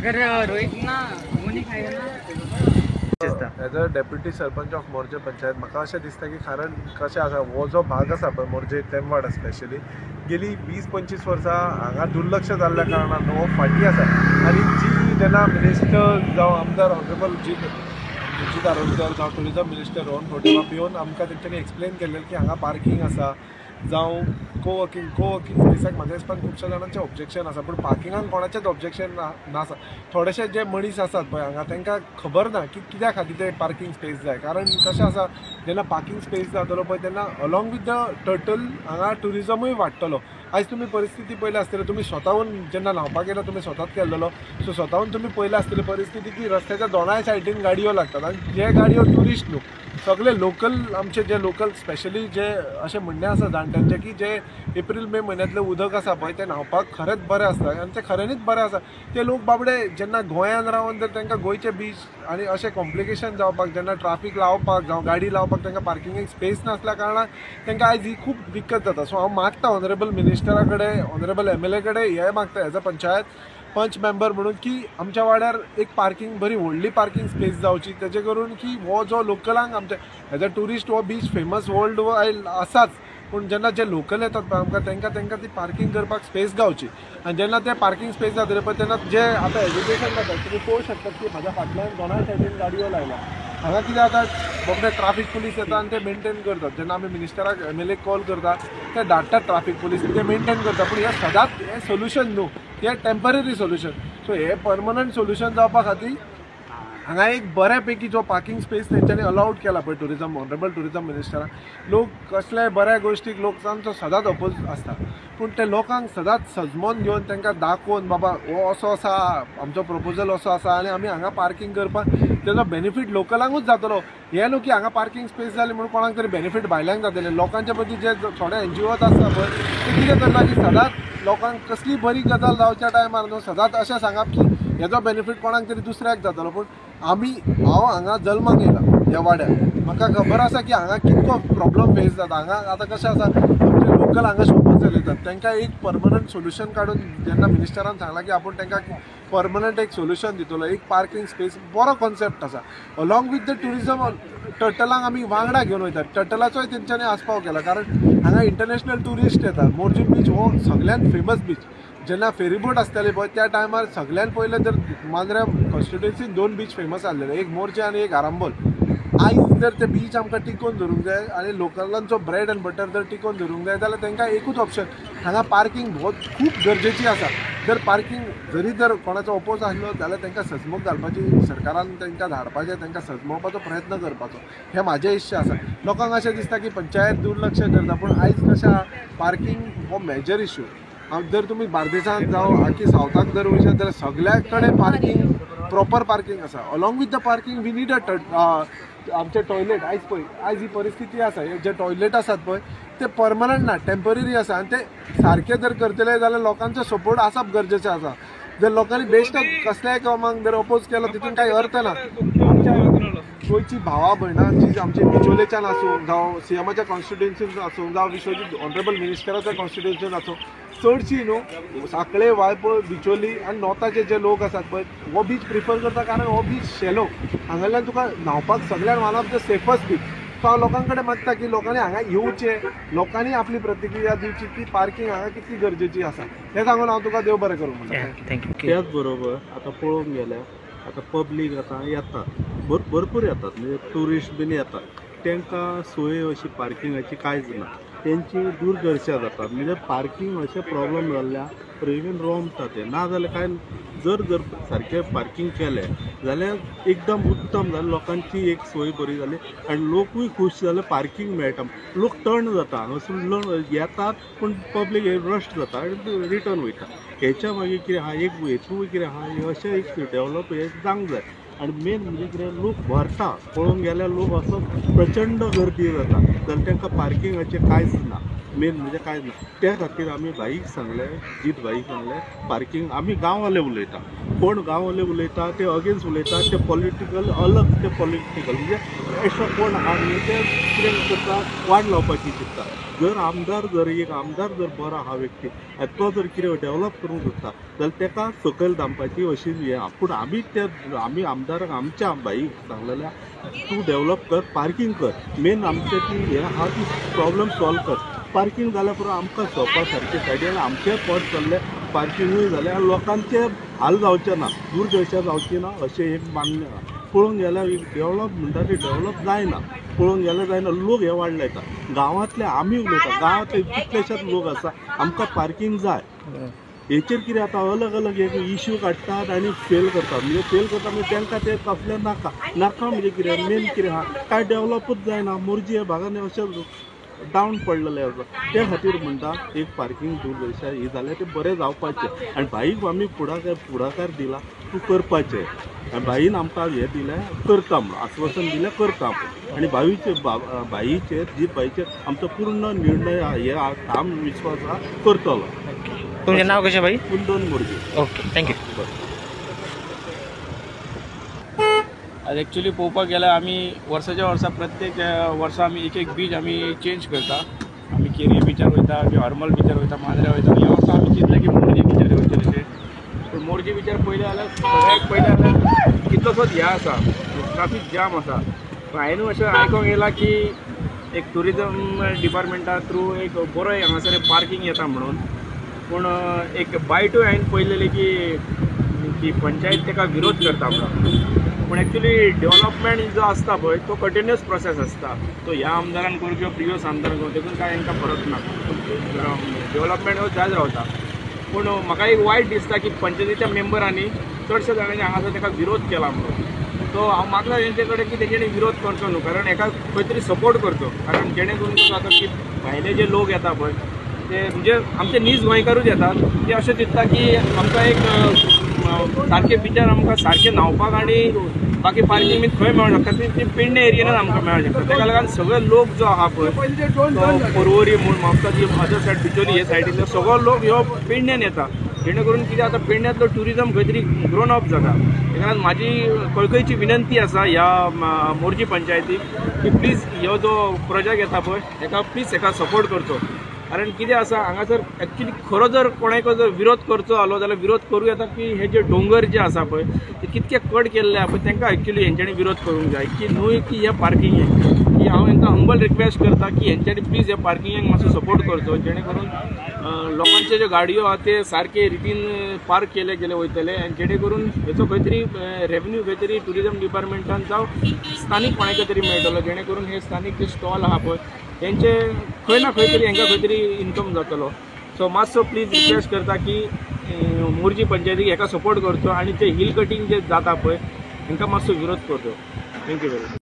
अगर रोहित ना होनी खाएगा ना as a deputy sarpanch of Morjim panchayat म्हाका अशें दिसता की कारण कशें आसा हो जो भाग आसा पळय मोर्जे तेमवाड स्पेशली गेली 20-25 वर्सां हांगा दुर्लक्ष जाल्ल्या कारणान हो फाटी आसा आनी जी जेन्ना मिनिस्टर जावं आमदार ऑनरेबल जी आरोग्यार जावं टुरिजम मिनिस्टर रोहन खंवटेराम येवन आमकां तेंच्यांनी एक्सप्लेन केल्लें की हांगा पार्किंग आसा जावं कोवर्किंग स्पेसाक म्हाज्या हिसपान खुबश्या जाणांचें ऑब्जेक्शन आसा पूण पार्किंगाक कोणाचेंच ऑब्जेक्शन नासा थोडेशे जे मनीस आसात पळय हांगा तांकां खबर ना की कित्या खातीर ते पार्किंग स्पेस जाय कारण कशें आसा जेन्ना पार्किंग स्पेस जातलो पळय तेन्ना अलॉंग विथ द टर्टल हांगा टुरिजमूय वाडटलो आयज तुमी परिस्थिती पळयली आसतली तुमी स्वताहून जेन्ना न्हांवपाक गेला तुमी स्वताच केल्लो सो स्वताहून तुमी पळयली आसतली परिस्थिती की रस्त्याच्या दोनाय सायडीन गाडयो लागतात आनी जे गाडयो ट्युरिस्ट न्हू सगळे लोकल आमचे जे लोकल स्पेशली जे अशें म्हणणें आसा जाणट्यांचें की जे एप्रील मे म्हयन्यांतलें उदक आसा पळय तें न्हांवपाक खरेंच बरें आसता आनी तें खऱ्यांनीच बरें आसा ते लोक बाबडे जेन्ना गोंयांत रावन जर तांकां गोंयचे बीच आनी अशें कॉम्प्लिकेशन जावपाक जेन्ना ट्राफीक लावपाक जावं गाडी लावपाक तांकां पार्किंगेक स्पेस नासल्या कारणान तांकां आयज ही खूब दिक्कत जाता सो हांव मागता ऑनरेबल मिनिस्टरा कडेन ऑनरेबल MLA कडेन हें मागता एज अ पंच मेंबर म्हणून की आमच्या वाड्यार एक पार्किंग बरी व्हडली पार्किंग स्पेस जावची तेजे करून की हो जो लोकलांक आमचे एज अ ट्युरिस्ट हो बीच फेमस वर्ल्ड वायड आसाच पूण जेन्ना जे लोकल येतात पळय आमकां तांकां ती पार्किंग करपाक स्पेस गावची आनी जेन्ना ते पार्किंग स्पेस जातले पळय तेन्ना जे आतां एज्युकेशन जाता तुमी पळोवंक शकतात की म्हाज्या फाटल्यान दोनाय सायडीन गाडयो लायल्या हांगा कितें जाता बाबडे ट्राफीक पुलीस येता आनी ते मेंटेन करतात जेन्ना आमी मिनिस्टराक MLA कॉल करता ते धाडटात ट्राफीक पुलीस ते मेंटेन करता पूण हे सदांच हें सोल्युशन न्हू हे टेम्पररी सोल्युशन सो हे परमनंट सोल्युशन जावपा खातीर हांगा एक बऱ्यापैकी जो पार्किंग स्पेस तेंच्यांनी अलाउड केला पळय टुरिजम ऑनरेबल टुरिजम मिनिस्टरान लोक कसल्याय बऱ्या गोश्टीक लोक तांचो सदांच अपोज आसता पूण ते लोकांक सदांच सजमोन घेवन तांकां दाखोवन बाबा हो असो आसा आमचो प्रपोजल असो आसा आनी आमी हांगा पार्किंग करपाक तेजो बेनिफीट लोकलांकूच जातलो हें न्हू की हांगा पार्किंग स्पेस जाली म्हणून कोणाक तरी बेनिफीट भायल्यांक जातलें लोकांच्या मदीं जे थोडे NGOs आसता पळय ते कितें करता की सदांच लोकांक कसली बरी गजाल जावच्या टायमार न्हू सदांच अशें सांगप की हेजो बेनिफीट कोणाक तरी दुसऱ्याक जातलो पूण हांव हांगा जल्माक येयला ह्या वाड्यार म्हाका खबर आसा की हांगा कितको प्रॉब्लम फेस जाता हांगा आतां कशें आसा आमचे लोकल हांगा शॉपां चलयतात तांकां एक परमनंट सोल्युशन काडून जेन्ना मिनिस्टरान सांगलां की आपूण तांकां परमनंट एक सोल्युशन दितलो एक पार्किंग स्पेस बरो कॉन्सेप्ट आसा अलॉंग विथ द टुरिजम टर्टलांक आमी वांगडा घेवन वयतात टर्टलाचोय तेंच्यांनी आस्पाव केला कारण हांगा इंटरनॅशनल ट्युरिस्ट येतात मोर्जे बीच हो सगळ्यांत फेमस बीच जेन्ना फेरीबोट आसताली पळय त्या टायमार सगळ्यान पयलें तर मांद्र्या कॉन्स्टिट्युएन्सीन 2 बीच फेमस आसलेले एक मोर्जे आनी एक आरांबोल आयज जर ते बीच आमकां टिकोवन धरूंक जाय आनी लोकलांचो ब्रेड एंड बटर जर टिकोवन धरूंक जाय जाल्यार तांकां एकूच ऑप्शन हांगा पार्किंग खूब गरजेची आसा जर पार्किंग जरी जर कोणाचो अपोज आसलो जाल्यार तांकां सजमूक घालपाची सरकारान तांकां धाडपाचें तांकां सजमोवपाचो प्रयत्न करपाचो हें म्हाजें इश्ट आसा लोकांक अशें दिसता की पंचायत दुर्लक्ष करता पूण आयज कशें आहा पार्किंग हो मेजर इश्यू जर तुम्ही बार्देशांत जावं आख्खी सावथाक जर वयशात जाल्यार सगळ्या कडेन पार्किंग प्रॉपर पार्किंग आसा along with the parking we need आमचे टॉयलेट आयज ही परिस्थिती आसा जे टॉयलेट आसात पळय ते परमनंट ना टेम्पररी आसा आनी ते सारके जर करतले जाल्यार लोकांचो सपोर्ट आसप गरजेचें आसा जर लोकांनी बेश्ट कसल्याय कामांक जर अपोज केलो तितून कांय अर्थ ना आमच्या गोंयची भावा भयणां जी आमची बिचोलेच्यान आसूं जावं CMच्या कॉन्स्टिट्युएन्सीन आसूं जावं विश्वजीत ऑनरेबल मिनिस्टराच्या कॉन्स्टिट्युएन्सीन आसूं चडशी न्हू साकळे वाळपय बिचोली आनी नॉर्थाचे जे लोक आसात पळय हो बीच प्रिफर करता कारण हो बीच शेलो हांगाल्यान तुका न्हांवपाक सगळ्यान one of the safest beach so हांव लोकां कडेन मागता की लोकांनी हांगा येवचें लोकांनी आपली प्रतिक्रिया दिवची की पार्किंग हांगा कितली गरजेची आसा हें सांगून हांव तुका देव बरें करूं म्हणटा थँक्यू त्याच बरोबर आतां पळोवंक गेल्यार आतां पब्लीक आतां येतात भरपूर येतात म्हणजे ट्युरिस्ट बीन येतात तांकां सोय अशी पार्किंगाची कांयच ना तेंची दुर्दर्शा जाता म्हणजे पार्किंग अशें प्रॉब्लेम जाल्ल्या इवन रोमता ते ना जाल्यार कांय जर सारकें पार्किंग केलें जाल्यार एकदम उत्तम जालें लोकांची एक सोय बरी जाली आनी लोकूय खूश जाले पार्किंग मेळटा लोक टर्न जाता हांगासून येतात पूण पब्लीक रस्ट जाता आनी रिटर्न वयता हेच्या मागीर कितें आहा एक हेतू कितें आहा अशें एक डेवलप हे जावंक जाय आनी मेन म्हणजे कितें लोक भरता पळोवंक गेल्यार लोक असो प्रचंड गर्दी जाता जाल्यार तांकां पार्किंगाचें कांयच ना मेन म्हणजे काय ना त्या खातीर आमी भाईक सांगले, जीत भाईक सांगले पार्किंग आमी गांववाले उलयता, कोण गांववाले उलयता ते अगेन्स्ट उलयता, ते पॉलिटिकल अलग, ते पॉलिटिकल म्हणजे एक्स्ट्रा कोण आहा न्ही ते कितें करता वाट लावपाची चिंतता. जर एक आमदार जर बरो आहा व्यक्ती तो जर कितें डेव्हलप करूंक सोदता जाल्यार तेका सकयल धांपपाची अशी हें आहा. पूण आमी आमदाराक आमच्या भाईक सांगलेल्या तूं डेव्हलप कर, पार्किंग कर, मेन आमचें ती हें आहा ती प्रॉब्लम सॉल्व कर. पार्किंग जाल्या पुरो आमकां शॉपा सारके सायडीन आमचें पोट चल्लें, पार्किंगूय जालें आनी लोकांचे हाल जावचे ना, दुर्दशा जावची ना अशें एक मान्य आहा. पळोवंक गेल्यार डेव्हलप म्हणटा ती डेव्हलप जायना, पळोवंक गेल्यार जायना. लोक हे वाडले येता, गांवांतले आमी उलयता, गांवांतले कितलेशेच लोक आसा आमकां पार्किंग जाय. हेचेर कितें जाता अलग अलग एक इश्यू काडटात आनी फेल करतात. म्हणजे फेल करता म्हणजे तांकां ते कसलें नाका म्हणजे कितें मेन कितें आहा कांय डेव्हलपूच जायना. मोरजी ह्या भागांनी अशें डावन पडलेले आसा. त्या खातीर म्हणटा एक पार्किंग दुर्दशा ही जाल्यार तें बरें जावपाचें आनी भाईक आमी फुडाकार दिला तूं करपाचें. आनी भाईन आमकां हें दिलें करता म्हणून आश्वासन दिलें करता आनी भाईचेर जीत भाईचेर आमचो पूर्ण निर्णय हे ठाम विश्वास आहा करतलो. तुमचें नाव कशें भाई? कुंदन मोरजी. Okay, thank you. आज एक्चुअली पळोवपाक गेल्यार आमी वर्साच्या वर्सा प्रत्येक वर्सा आमी एक बीच आमी चेंज करता. आमी केरी बिचार वयता, आमी हरमल बिचार वयता, मांद्र्या वयता. ह्या वर्सा आमी चिंतलें की मोरजी बिचार वयतले ते. पूण मोरजी बिचार पयलें जाल्यार सगळ्याक पयलें जाल्यार कितलोसोच ह्या आसा, ट्राफीक जाम आसा. हांवें अशें आयकोंक येयलां की एक टुरिजम डिपार्टमेंटा थ्रू एक बरो हांगासर पार्किंग येता म्हणून. पूण एक बायटूय हांवें पळयलेली की पंचायत ताका विरोध करता म्हणून. पूण एक्चुअली डेव्हलपमेंट जो आसता पळय तो कंटिन्युअस प्रोसेस आसता. तो ह्या आमदारान करूं किंवा प्रिवियस आमदारान करूं देखून कांय तांकां फरक ना, डेव्हलपमेंट हो जायत रावता. पूण म्हाका एक वायट दिसता की पंचायतीच्या मेंबरांनी चडशे जाणांनी हांगासर ताका विरोध केला म्हणून. तो हांव मागता तेंचे कडेन की तेंच्यांनी विरोध करचो न्हू, कारण एका खंय तरी सपोर्ट करचो. कारण जेणे करून कसो जाता की भायले जे लोक येता पळय ते म्हणजे आमचे नीज गोंयकारूच येतात, ते अशें दिसता की आमकां एक सारके बिचार आमकां सारके न्हांवपाक आनी बाकी पार्किंग बी खंय मेळूंक शकता ती पेडणे एरियेनूच आमकां मेळूंक शकता. ताका लागून सगळे लोक जो आहा पळय तो पर्वरी म्हूण म्हापसा जी अदर सायड बिचोली हे सायडींतलो सगळो लोक ह्यो पेडण्यान येता. जेणे करून कितें जाता पेडण्यांतलो ट्युरिजम खंय तरी ग्रोन अप जाता. ताका लागून म्हाजी कळकळीची विनंती आसा ह्या मोरजी पंचायतीक की प्लीज ह्यो जो प्रोजेक्ट येता पळय ताका प्लीज ताका सपोर्ट करचो. कारण कितें आसा हांगासर एक्चुअली खरो जर कोणाको जर विरोध करचो जालो जाल्यार विरोध करूं येता की हे जे दोंगर जे आसा पळय ते कितके कट केल्ले आहा पळय तांकां एक्चुअली हेंच्यांनी विरोध करूंक जाय की न्हय की हे पार्किंगेक की हांव हांकां हंबल रिक्वेस्ट करता की हेंच्यांनी प्लीज हे पार्किंगेक मातसो सपोर्ट करचो. जेणे करून लोकांचे ज्यो गाडयो आहा ते सारके रितीन पार्क केले गेले वयतले आनी जेणे करून हेचो खंय तरी रेवन्यू खंय तरी ट्युरिजम डिपार्टमेंटान जावं स्थानीक कोणाक तरी मेळटलो. जेणे करून हे स्थानीक जे स्टॉल आहा पळय तेंचे खंय ना खंय तरी हांकां खंय तरी इन्कम जातलो. सो मातसो प्लीज रिक्वेस्ट करता की मोरजी पंचायतीक हेका सपोर्ट करचो आनी ते हिल कटींग जे जाता पळय हांकां मातसो विरोध करचो. Thank you very much.